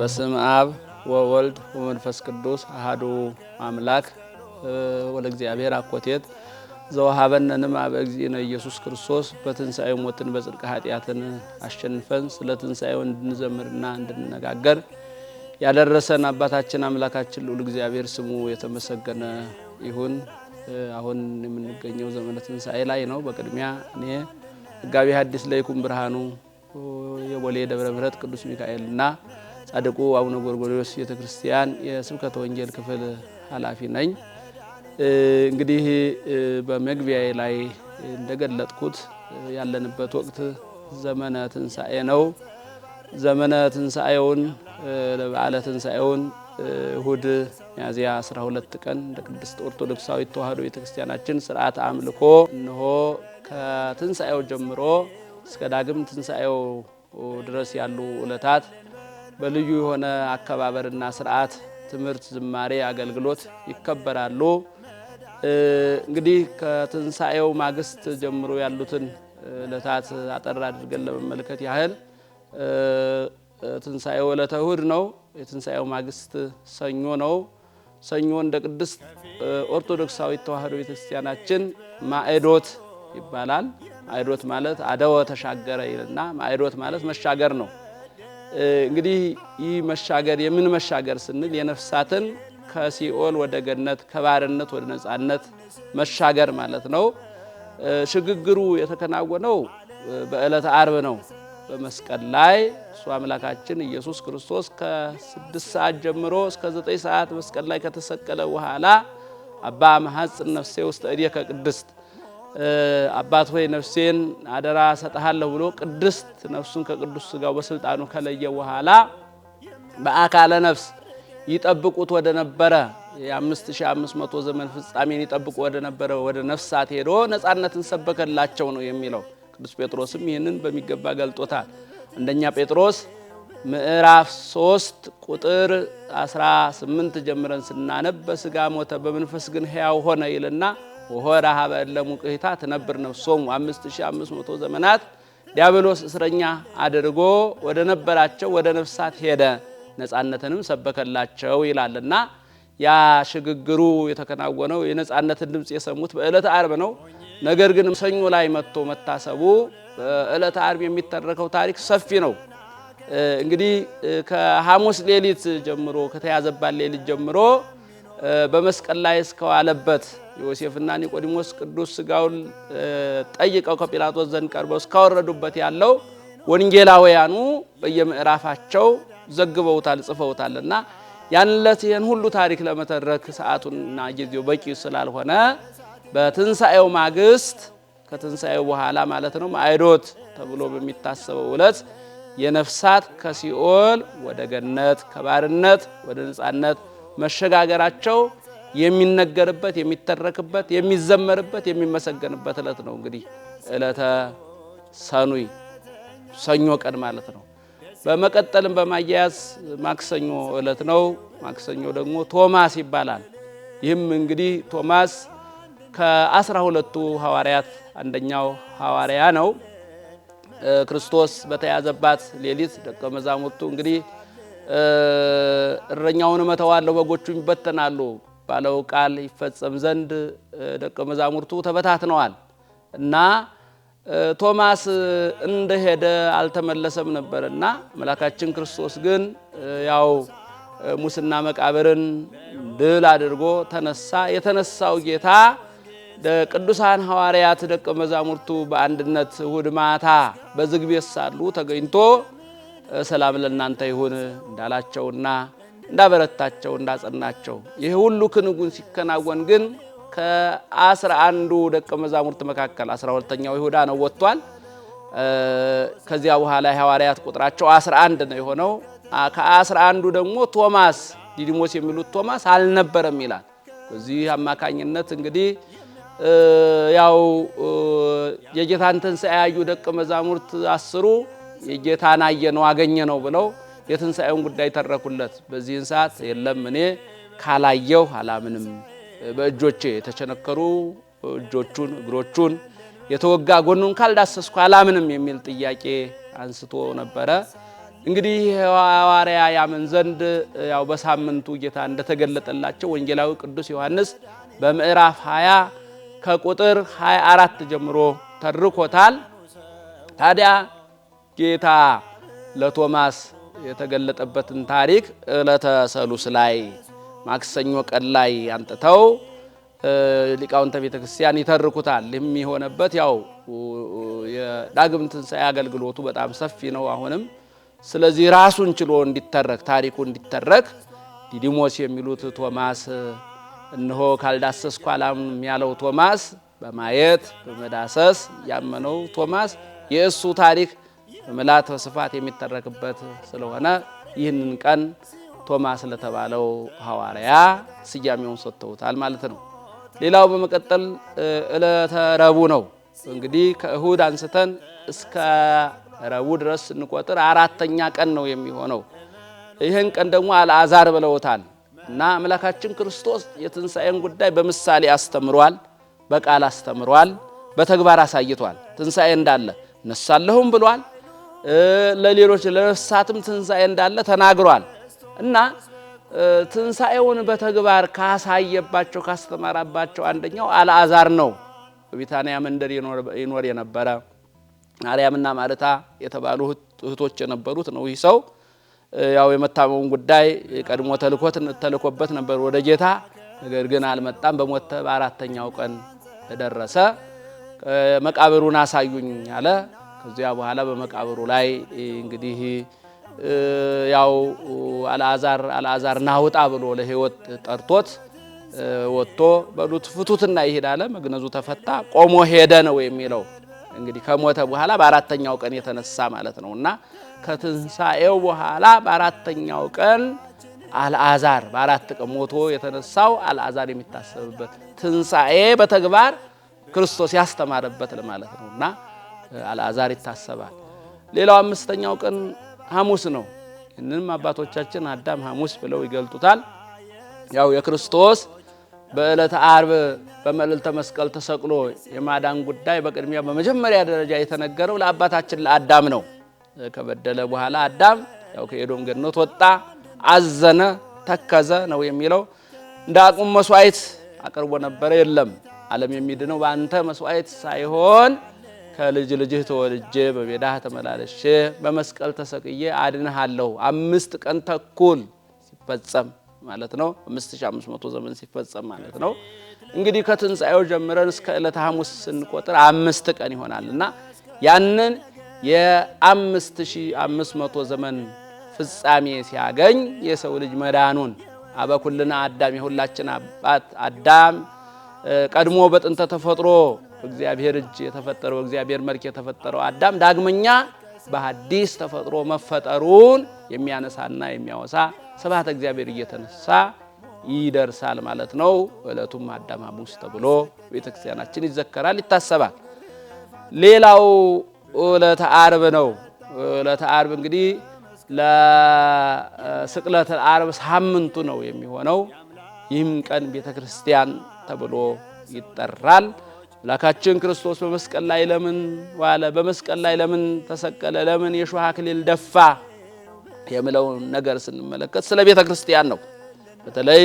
በስም አብ ወወልድ ወመንፈስ ቅዱስ አሐዱ አምላክ ወለእግዚአብሔር አኮቴት ዘወሃበነ ንማበ እግዚእነ ኢየሱስ ክርስቶስ በትንሣኤው ሞትን በጽድቅ ኃጢአትን አሸንፈን ስለ ትንሣኤው እንድንዘምርና እንድንነጋገር ያደረሰን አባታችን አምላካችን ልዑል እግዚአብሔር ስሙ የተመሰገነ ይሁን። አሁን የምንገኘው ዘመነ ትንሣኤ ላይ ነው። በቅድሚያ እኔ መጋቤ ሐዲስ ለይኩን ብርሃኑ የቦሌ ደብረ ምሕረት ቅዱስ ሚካኤልና ጻድቁ አቡነ ጎርጎርዮስ ቤተክርስቲያን የስብከተ ወንጌል ክፍል ኃላፊ ነኝ። እንግዲህ በመግቢያዬ ላይ እንደገለጥኩት ያለንበት ወቅት ዘመነ ትንሣኤ ነው። ዘመነ ትንሣኤውን በዓለ ትንሣኤውን እሁድ ሚያዝያ 12 ቀን እንደ ቅድስት ኦርቶዶክሳዊት ተዋሕዶ ቤተክርስቲያናችን ሥርዓተ አምልኮ እነሆ ከትንሣኤው ጀምሮ እስከ ዳግም ትንሣኤው ድረስ ያሉ ዕለታት በልዩ የሆነ አከባበርና ሥርዓት ትምህርት፣ ዝማሬ፣ አገልግሎት ይከበራሉ። እንግዲህ ከትንሣኤው ማግስት ጀምሮ ያሉትን ዕለታት አጠር አድርገን ለመመልከት ያህል ትንሣኤው ዕለተ እሁድ ነው። የትንሣኤው ማግስት ሰኞ ነው። ሰኞ እንደ ቅድስት ኦርቶዶክሳዊት ተዋሕዶ ቤተክርስቲያናችን ማዕዶት ይባላል። ማዕዶት ማለት አደወ ተሻገረ ይልና ማዕዶት ማለት መሻገር ነው። እንግዲህ ይህ መሻገር የምን መሻገር ስንል የነፍሳትን ከሲኦል ወደ ገነት ከባርነት ወደ ነጻነት መሻገር ማለት ነው። ሽግግሩ የተከናወነው በዕለተ ዓርብ ነው። በመስቀል ላይ እሱ አምላካችን ኢየሱስ ክርስቶስ ከ6 ሰዓት ጀምሮ እስከ 9 ሰዓት መስቀል ላይ ከተሰቀለ በኋላ አባ መሐጽን ነፍሴ ውስጥ እዴከ ቅድስት አባት ሆይ ነፍሴን አደራ ሰጠሃለሁ ብሎ ቅድስት ነፍሱን ከቅዱስ ሥጋው በስልጣኑ ከለየ በኋላ በአካለ ነፍስ ይጠብቁት ወደ ነበረ የ5500 ዘመን ፍጻሜን ይጠብቁ ወደ ነበረ ወደ ነፍሳት ሄዶ ነጻነትን ሰበከላቸው ነው የሚለው። ቅዱስ ጴጥሮስም ይህንን በሚገባ ገልጦታል። አንደኛ ጴጥሮስ ምዕራፍ 3 ቁጥር 18 ጀምረን ስናነብ በሥጋ ሞተ በመንፈስ ግን ሕያው ሆነ ይልና ወሆረ ሀበ እለ ሙቅሂታ ትነብር ነፍሶሙ 5500 ዘመናት ዲያብሎስ እስረኛ አድርጎ ወደ ነበራቸው ወደ ነፍሳት ሄደ ነጻነትንም ሰበከላቸው ይላልና ያ ሽግግሩ የተከናወነው የነጻነትን ድምጽ የሰሙት በዕለተ ዓርብ ነው። ነገር ግን ሰኞ ላይ መጥቶ መታሰቡ በዕለተ ዓርብ የሚተረከው ታሪክ ሰፊ ነው። እንግዲህ ከሐሙስ ሌሊት ጀምሮ ከተያዘባት ሌሊት ጀምሮ በመስቀል ላይ እስከዋለበት ዮሴፍና ኒቆዲሞስ ቅዱስ ሥጋውን ጠይቀው ከጲላጦስ ዘንድ ቀርበው እስካወረዱበት ያለው ወንጌላውያኑ በየምዕራፋቸው ዘግበውታል፣ ጽፈውታልና ያን ዕለት ይህን ሁሉ ታሪክ ለመተረክ ሰዓቱና ጊዜው በቂ ስላልሆነ በትንሣኤው ማግስት ከትንሣኤው በኋላ ማለት ነው ማዕዶት ተብሎ በሚታሰበው ዕለት የነፍሳት ከሲኦል ወደ ገነት ከባርነት ወደ ነጻነት መሸጋገራቸው የሚነገርበት የሚተረክበት የሚዘመርበት የሚመሰገንበት ዕለት ነው። እንግዲህ ዕለተ ሰኑይ ሰኞ ቀን ማለት ነው። በመቀጠልም በማያያዝ ማክሰኞ ዕለት ነው። ማክሰኞ ደግሞ ቶማስ ይባላል። ይህም እንግዲህ ቶማስ ከ12ቱ ሐዋርያት አንደኛው ሐዋርያ ነው። ክርስቶስ በተያዘባት ሌሊት ደቀ መዛሙርቱ እንግዲህ እረኛውን እመተዋለሁ በጎቹም ይበተናሉ ባለው ቃል ይፈጸም ዘንድ ደቀ መዛሙርቱ ተበታትነዋል እና ቶማስ እንደሄደ አልተመለሰም ነበርና አምላካችን ክርስቶስ ግን ያው ሙስና መቃብርን ድል አድርጎ ተነሳ። የተነሳው ጌታ ቅዱሳን ሐዋርያት ደቀ መዛሙርቱ በአንድነት እሁድ ማታ በዝግ ቤት ሳሉ ተገኝቶ ሰላም ለእናንተ ይሁን እንዳላቸውና እንዳበረታቸው እንዳጸናቸው ይህ ሁሉ ክንጉን ሲከናወን ግን ከ11 ደቀ መዛሙርት መካከል 12ኛው ይሁዳ ነው ወጥቷል። ከዚያ በኋላ ሐዋርያት ቁጥራቸው 11 ነው የሆነው። ከ11ዱ ደግሞ ቶማስ ዲዲሞስ የሚሉት ቶማስ አልነበረም ይላል። በዚህ አማካኝነት እንግዲህ ያው የጌታን ትንሣኤ ያዩ ደቀ መዛሙርት 10ሩ የጌታን አየነው አገኘነው ብለው የትንሣኤውን ጉዳይ ተረኩለት። በዚህን ሰዓት የለም እኔ ካላየው አላምንም፣ በእጆቼ የተቸነከሩ እጆቹን እግሮቹን የተወጋ ጎኑን ካልዳሰስኩ አላምንም የሚል ጥያቄ አንስቶ ነበረ። እንግዲህ ሐዋርያ ያምን ዘንድ ያው በሳምንቱ ጌታ እንደተገለጠላቸው ወንጌላዊ ቅዱስ ዮሐንስ በምዕራፍ 20 ከቁጥር 24 ጀምሮ ተርኮታል። ታዲያ ጌታ ለቶማስ የተገለጠበትን ታሪክ ዕለተ ሰሉስ ላይ ማክሰኞ ቀን ላይ አንጥተው ሊቃውንተ ቤተክርስቲያን ይተርኩታል። የሚሆነበት ያው የዳግም ትንሣኤ አገልግሎቱ በጣም ሰፊ ነው አሁንም። ስለዚህ ራሱን ችሎ እንዲተረክ ታሪኩ እንዲተረክ ዲዲሞስ የሚሉት ቶማስ እነሆ ካልዳሰስኩ አላምንም ያለው ቶማስ በማየት በመዳሰስ ያመነው ቶማስ የእሱ ታሪክ በመላት በስፋት የሚተረክበት ስለሆነ ይህንን ቀን ቶማስ ለተባለው ሐዋርያ ስያሜውን ሰጥተውታል ማለት ነው። ሌላው በመቀጠል ዕለተ ረቡዕ ነው። እንግዲህ ከእሁድ አንስተን እስከ ረቡዕ ድረስ እንቆጥር አራተኛ ቀን ነው የሚሆነው። ይህን ቀን ደግሞ አልዓዛር ብለውታል እና አምላካችን ክርስቶስ የትንሣኤን ጉዳይ በምሳሌ አስተምሯል፣ በቃል አስተምሯል፣ በተግባር አሳይቷል። ትንሣኤ እንዳለ እነሳለሁም ብሏል። ለሌሎች ለነፍሳትም ትንሣኤ እንዳለ ተናግሯል እና ትንሣኤውን በተግባር ካሳየባቸው ካስተማራባቸው አንደኛው አልዓዛር ነው። በቢታንያ መንደር ይኖር የነበረ ማርያምና ማርታ የተባሉ እህቶች የነበሩት ነው። ይህ ሰው ያው የመታመሙን ጉዳይ ቀድሞ ተልኮበት ነበር ወደ ጌታ። ነገር ግን አልመጣም። በሞተ በአራተኛው ቀን ደረሰ። መቃብሩን አሳዩኝ አለ። ከዚያ በኋላ በመቃብሩ ላይ እንግዲህ ያው አልዓዛር ናውጣ ብሎ ለሕይወት ጠርቶት ወጥቶ በሉት ፍቱትና ይሄድ አለ። መግነዙ ተፈታ፣ ቆሞ ሄደ ነው የሚለው። እንግዲህ ከሞተ በኋላ በአራተኛው ቀን የተነሳ ማለት ነውና ከትንሣኤው በኋላ በአራተኛው ቀን አልዓዛር በአራት ቀን ሞቶ የተነሳው አልዓዛር የሚታሰብበት ትንሣኤ በተግባር ክርስቶስ ያስተማረበት ለማለት ነውና አልዓዛር ይታሰባል። ሌላው አምስተኛው ቀን ሐሙስ ነው። እነም አባቶቻችን አዳም ሐሙስ ብለው ይገልጡታል። ያው የክርስቶስ በዕለተ ዓርብ በመልዕልተ መስቀል ተሰቅሎ የማዳን ጉዳይ በቅድሚያ በመጀመሪያ ደረጃ የተነገረው ለአባታችን ለአዳም ነው። ከበደለ በኋላ አዳም ያው ከኤዶም ገነት ወጣ፣ አዘነ፣ ተከዘ ነው የሚለው። እንደ አቅሙ መስዋዕት አቅርቦ ነበር። የለም ዓለም የሚድነው በአንተ መስዋዕት ሳይሆን ከልጅ ልጅህ ተወልጄ በሜዳህ ተመላለሼ በመስቀል ተሰቅዬ አድንሃለሁ። 5 ቀን ተኩል ሲፈጸም ማለት ነው። 5500 ዘመን ሲፈጸም ማለት ነው። እንግዲህ ከትንሣኤው ጀምረን እስከ ዕለተ ሐሙስ ስንቆጥር 5 ቀን ይሆናልና ያንን የ5500 ዘመን ፍጻሜ ሲያገኝ የሰው ልጅ መዳኑን አበኩልና አዳም የሁላችን አባት አዳም ቀድሞ በጥንተ ተፈጥሮ በእግዚአብሔር እጅ የተፈጠረው እግዚአብሔር መልክ የተፈጠረው አዳም ዳግመኛ በሐዲስ ተፈጥሮ መፈጠሩን የሚያነሳና የሚያወሳ ስብሐተ እግዚአብሔር እየተነሳ ይደርሳል ማለት ነው። ዕለቱም አዳም ሐሙስ ተብሎ ቤተክርስቲያናችን ይዘከራል፣ ይታሰባል። ሌላው ዕለተ ዓርብ ነው። ዕለተ ዓርብ እንግዲህ ለስቅለተ ዓርብ ሳምንቱ ነው የሚሆነው። ይህም ቀን ቤተክርስቲያን ተብሎ ይጠራል። አምላካችን ክርስቶስ በመስቀል ላይ ለምን ዋለ? በመስቀል ላይ ለምን ተሰቀለ? ለምን የሾህ አክሊል ደፋ? የሚለውን ነገር ስንመለከት ስለ ቤተ ክርስቲያን ነው። በተለይ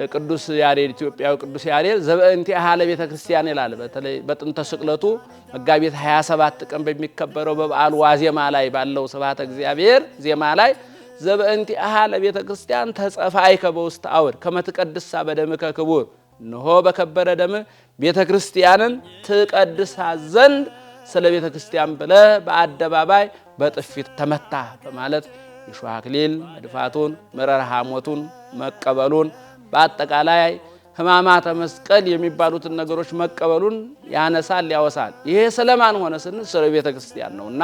ቅዱስ ያሬድ ኢትዮጵያዊ ቅዱስ ያሬድ ዘበእንቲአሃ ለቤተ ክርስቲያን ይላል። በተለይ በጥንተ ስቅለቱ መጋቢት 27 ቀን በሚከበረው በበዓሉ ዋዜማ ላይ ባለው ስብሐተ እግዚአብሔር ዜማ ላይ ዘበእንቲአሃ ለቤተ ክርስቲያን ተጸፋይከ በውስተ አውድ ከመ ትቀድሳ በደምከ ክቡር፣ እነሆ በከበረ ደም ቤተ ክርስቲያንን ትቀድሳ ዘንድ ስለ ቤተ ክርስቲያን ብለህ በአደባባይ በጥፊት ተመታ በማለት የሾህ አክሊል መድፋቱን መረራ ሐሞቱን መቀበሉን በአጠቃላይ ሕማማተ መስቀል የሚባሉትን ነገሮች መቀበሉን ያነሳል ያወሳል። ይሄ ስለማን ሆነ ስንል ስለ ቤተ ክርስቲያን ነውና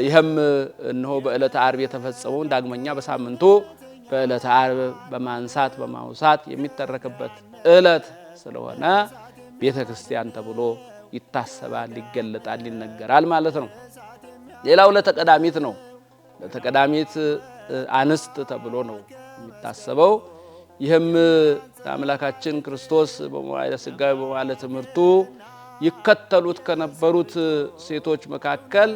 ይሄም እነሆ በዕለተ ዓርብ የተፈጸመውን ዳግመኛ በሳምንቱ በዕለተ ዓርብ በማንሳት በማውሳት የሚተረክበት ዕለት ስለሆነ ቤተ ክርስቲያን ተብሎ ይታሰባል፣ ይገለጣል፣ ይነገራል ማለት ነው። ሌላው ለተቀዳሚት ነው። ለተቀዳሚት አንስት ተብሎ ነው የሚታሰበው። ይህም አምላካችን ክርስቶስ በመዋዕለ ሥጋዌ በመዋዕለ ትምህርቱ ይከተሉት ከነበሩት ሴቶች መካከል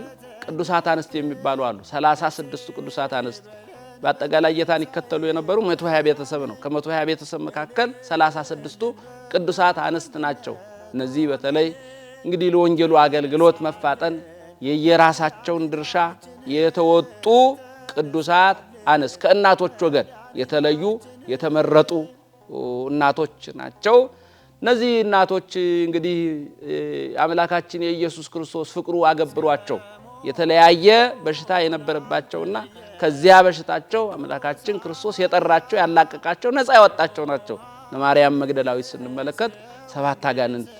ቅዱሳት አንስት የሚባሉ አሉ። 36 ቅዱሳት አንስት በአጠቃላይ ጌታን ይከተሉ የነበሩ 120 ቤተሰብ ነው። ከ120 ቤተሰብ መካከል 36ቱ ቅዱሳት አንስት ናቸው። እነዚህ በተለይ እንግዲህ ለወንጌሉ አገልግሎት መፋጠን የየራሳቸውን ድርሻ የተወጡ ቅዱሳት አንስት ከእናቶች ወገን የተለዩ የተመረጡ እናቶች ናቸው። እነዚህ እናቶች እንግዲህ አምላካችን የኢየሱስ ክርስቶስ ፍቅሩ አገብሯቸው የተለያየ በሽታ የነበረባቸውና ከዚያ በሽታቸው አምላካችን ክርስቶስ የጠራቸው ያላቀቃቸው ነፃ ያወጣቸው ናቸው። ለማርያም መግደላዊት ስንመለከት 7 አጋንንት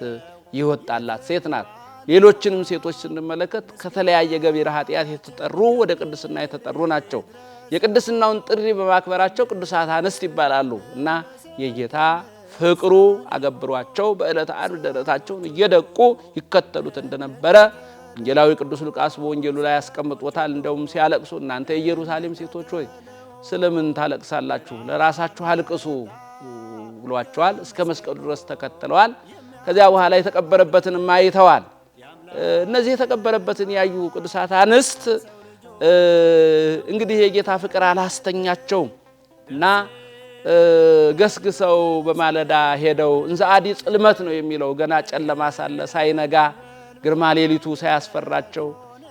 ይወጣላት ሴት ናት። ሌሎችንም ሴቶች ስንመለከት ከተለያየ ገቢረ ኃጢአት የተጠሩ ወደ ቅድስና የተጠሩ ናቸው። የቅድስናውን ጥሪ በማክበራቸው ቅዱሳት አንስት ይባላሉ እና የጌታ ፍቅሩ አገብሯቸው በዕለተ ዓርብ ደረታቸውን እየደቁ ይከተሉት እንደነበረ ወንጌላዊ ቅዱስ ሉቃስ በወንጌሉ ላይ ያስቀምጦታል። እንደውም ሲያለቅሱ እናንተ የኢየሩሳሌም ሴቶች ሆይ ስለምን ታለቅሳላችሁ? ለራሳችሁ አልቅሱ ብሏቸዋል። እስከ መስቀሉ ድረስ ተከትለዋል። ከዚያ በኋላ የተቀበረበትንም አይተዋል። እነዚህ የተቀበረበትን ያዩ ቅዱሳት አንስት እንግዲህ የጌታ ፍቅር አላስተኛቸውም እና ገስግሰው በማለዳ ሄደው እንዘ አዲ ጽልመት ነው የሚለው ገና ጨለማ ሳለ ሳይነጋ ግርማ ሌሊቱ ሳያስፈራቸው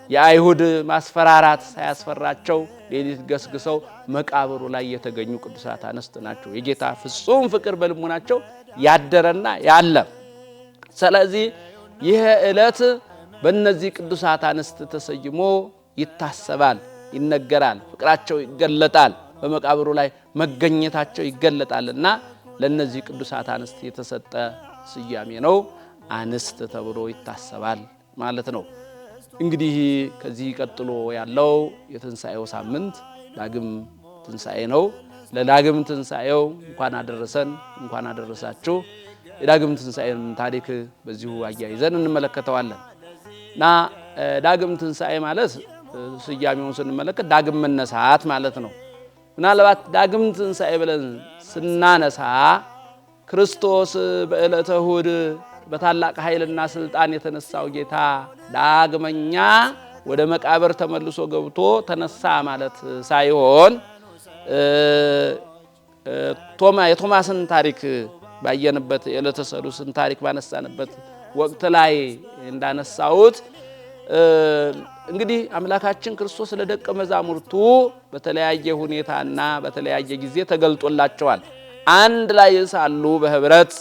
የአይሁድ ማስፈራራት ሳያስፈራቸው ሌሊት ገስግሰው መቃብሩ ላይ የተገኙ ቅዱሳት አንስት ናቸው። የጌታ ፍጹም ፍቅር በልቡናቸው ያደረና ያለ። ስለዚህ ይህ ዕለት በእነዚህ ቅዱሳት አንስት ተሰይሞ ይታሰባል፣ ይነገራል፣ ፍቅራቸው ይገለጣል፣ በመቃብሩ ላይ መገኘታቸው ይገለጣልና ለነዚህ ቅዱሳት አንስት የተሰጠ ስያሜ ነው። አንስት ተብሎ ይታሰባል ማለት ነው። እንግዲህ ከዚህ ቀጥሎ ያለው የትንሣኤው ሳምንት ዳግም ትንሣኤ ነው። ለዳግም ትንሣኤው እንኳን አደረሰን፣ እንኳን አደረሳችሁ። የዳግም ትንሣኤን ታሪክ በዚሁ አያይዘን እንመለከተዋለን እና ዳግም ትንሣኤ ማለት ስያሜውን ስንመለከት ዳግም መነሳት ማለት ነው። ምናልባት ዳግም ትንሣኤ ብለን ስናነሳ ክርስቶስ በዕለተ እሑድ በታላቅ ኃይልና ስልጣን የተነሳው ጌታ ዳግመኛ ወደ መቃብር ተመልሶ ገብቶ ተነሳ ማለት ሳይሆን የቶማስን ታሪክ ባየንበት የዕለተ ሰሉስን ታሪክ ባነሳንበት ወቅት ላይ እንዳነሳሁት እንግዲህ አምላካችን ክርስቶስ ለደቀ መዛሙርቱ በተለያየ ሁኔታና በተለያየ ጊዜ ተገልጦላቸዋል። አንድ ላይ ሳሉ በህብረት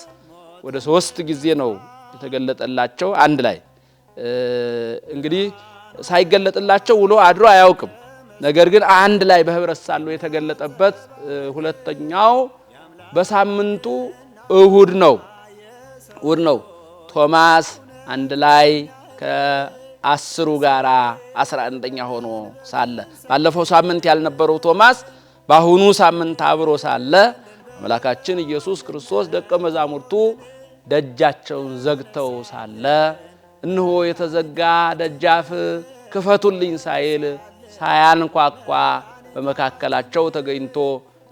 ወደ 3 ጊዜ ነው የተገለጠላቸው። አንድ ላይ እንግዲህ ሳይገለጥላቸው ውሎ አድሮ አያውቅም። ነገር ግን አንድ ላይ በህብረት ሳሉ የተገለጠበት ሁለተኛው በሳምንቱ እሁድ ነው። ቶማስ አንድ ላይ ከ10 ጋራ 11ኛ ሆኖ ሳለ ባለፈው ሳምንት ያልነበረው ቶማስ በአሁኑ ሳምንት አብሮ ሳለ አምላካችን ኢየሱስ ክርስቶስ ደቀ መዛሙርቱ ደጃቸውን ዘግተው ሳለ እነሆ የተዘጋ ደጃፍ ክፈቱልኝ ሳይል ሳያንኳኳ በመካከላቸው ተገኝቶ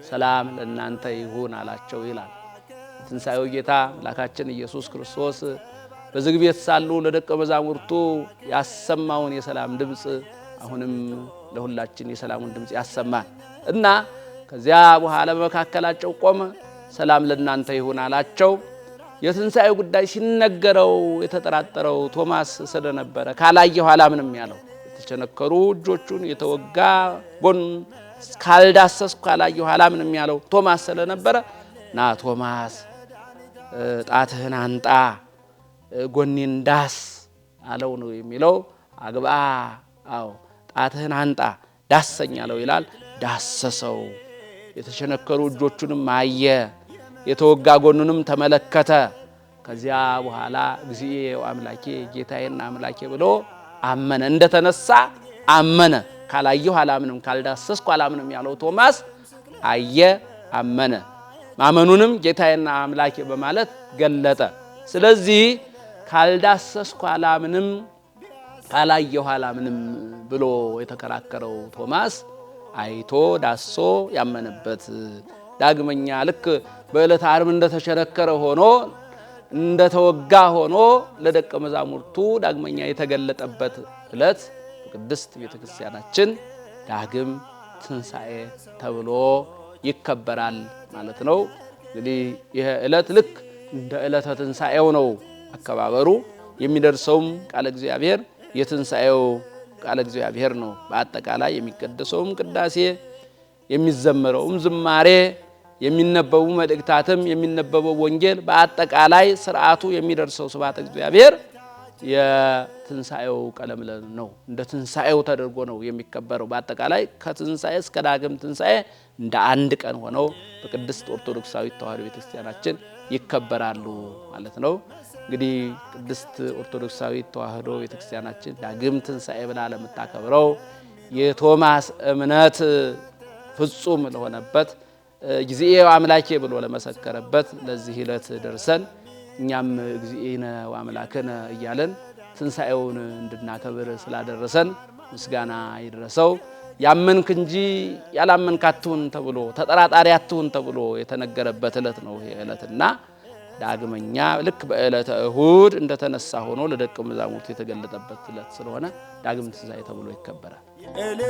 ሰላም ለእናንተ ይሁን አላቸው ይላል። ትንሣኤው ጌታ አምላካችን ኢየሱስ ክርስቶስ በዝግ ቤት ሳሉ ለደቀ መዛሙርቱ ያሰማውን የሰላም ድምፅ አሁንም ለሁላችን የሰላሙን ድምፅ ያሰማን እና ከዚያ በኋላ በመካከላቸው ቆመ፣ ሰላም ለእናንተ ይሁን አላቸው። የትንሣኤው ጉዳይ ሲነገረው የተጠራጠረው ቶማስ ስለነበረ ካላየሁ አላምንም ያለው የተቸነከሩ እጆቹን የተወጋ ጎን ካልዳሰስኩ ካላየሁ አላምንም ያለው ቶማስ ስለነበረ ና ቶማስ ጣትህን አንጣ ጎኔን ዳስ አለው ነው የሚለው። አግባ ጣትህን አንጣ ዳሰኝ አለው ይላል። ዳሰሰው። የተቸነከሩ እጆቹንም አየ፣ የተወጋ ጎኑንም ተመለከተ። ከዚያ በኋላ እግዚኦ አምላኬ ጌታዬና አምላኬ ብሎ አመነ። እንደተነሳ አመነ። ካላየሁ አላምንም፣ ካልዳሰስኩ አላምንም ያለው ቶማስ አየ፣ አመነ። ማመኑንም ጌታዬና አምላኬ በማለት ገለጠ። ስለዚህ ካልዳሰስኩ አላምንም፣ ካላየሁ አላምንም ብሎ የተከራከረው ቶማስ አይቶ ዳሶ ያመነበት ዳግመኛ ልክ በዕለተ ዓርብ እንደተቸነከረ ሆኖ እንደተወጋ ሆኖ ለደቀ መዛሙርቱ ዳግመኛ የተገለጠበት ዕለት በቅድስት ቤተክርስቲያናችን ዳግም ትንሣኤ ተብሎ ይከበራል ማለት ነው። እንግዲህ ይሄ ዕለት ልክ እንደ ዕለተ ትንሣኤው ነው አከባበሩ። የሚደርሰውም ቃለ እግዚአብሔር የትንሣኤው ቃለ እግዚአብሔር ነው። በአጠቃላይ የሚቀደሰውም ቅዳሴ፣ የሚዘመረውም ዝማሬ፣ የሚነበቡ መልእክታትም፣ የሚነበበው ወንጌል፣ በአጠቃላይ ስርዓቱ የሚደርሰው ስብሐተ እግዚአብሔር የትንሣኤው ቀለም ነው። እንደ ትንሣኤው ተደርጎ ነው የሚከበረው። በአጠቃላይ ከትንሣኤ እስከ ዳግም ትንሣኤ እንደ አንድ ቀን ሆነው በቅድስት ኦርቶዶክሳዊት ተዋሕዶ ቤተክርስቲያናችን ይከበራሉ ማለት ነው። እንግዲህ ቅድስት ኦርቶዶክሳዊት ተዋሕዶ ቤተክርስቲያናችን ዳግም ትንሣኤ ብላ ለምታከብረው የቶማስ እምነት ፍጹም ለሆነበት እግዚእ አምላኬ ብሎ ለመሰከረበት ለዚህ ዕለት ደርሰን እኛም እግዚእነ ወአምላክነ እያለን ትንሣኤውን እንድናከብር ስላደረሰን ምስጋና ይድረሰው። ያመንክ እንጂ ያላመንክ አትሁን ተብሎ ተጠራጣሪ አትሁን ተብሎ የተነገረበት ዕለት ነው ይሄ ዕለትና ዳግመኛ ልክ በዕለተ እሁድ እንደተነሳ ሆኖ ለደቀ መዛሙርቱ የተገለጠበት ዕለት ስለሆነ ዳግም ትንሣኤ ተብሎ ይከበራል። እልል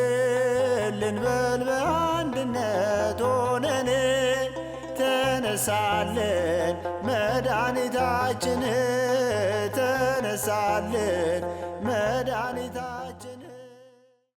እንበል በአንድነት ሆነን ተነሳልን መድኃኒታችን ተነሳልን መድኃኒታችን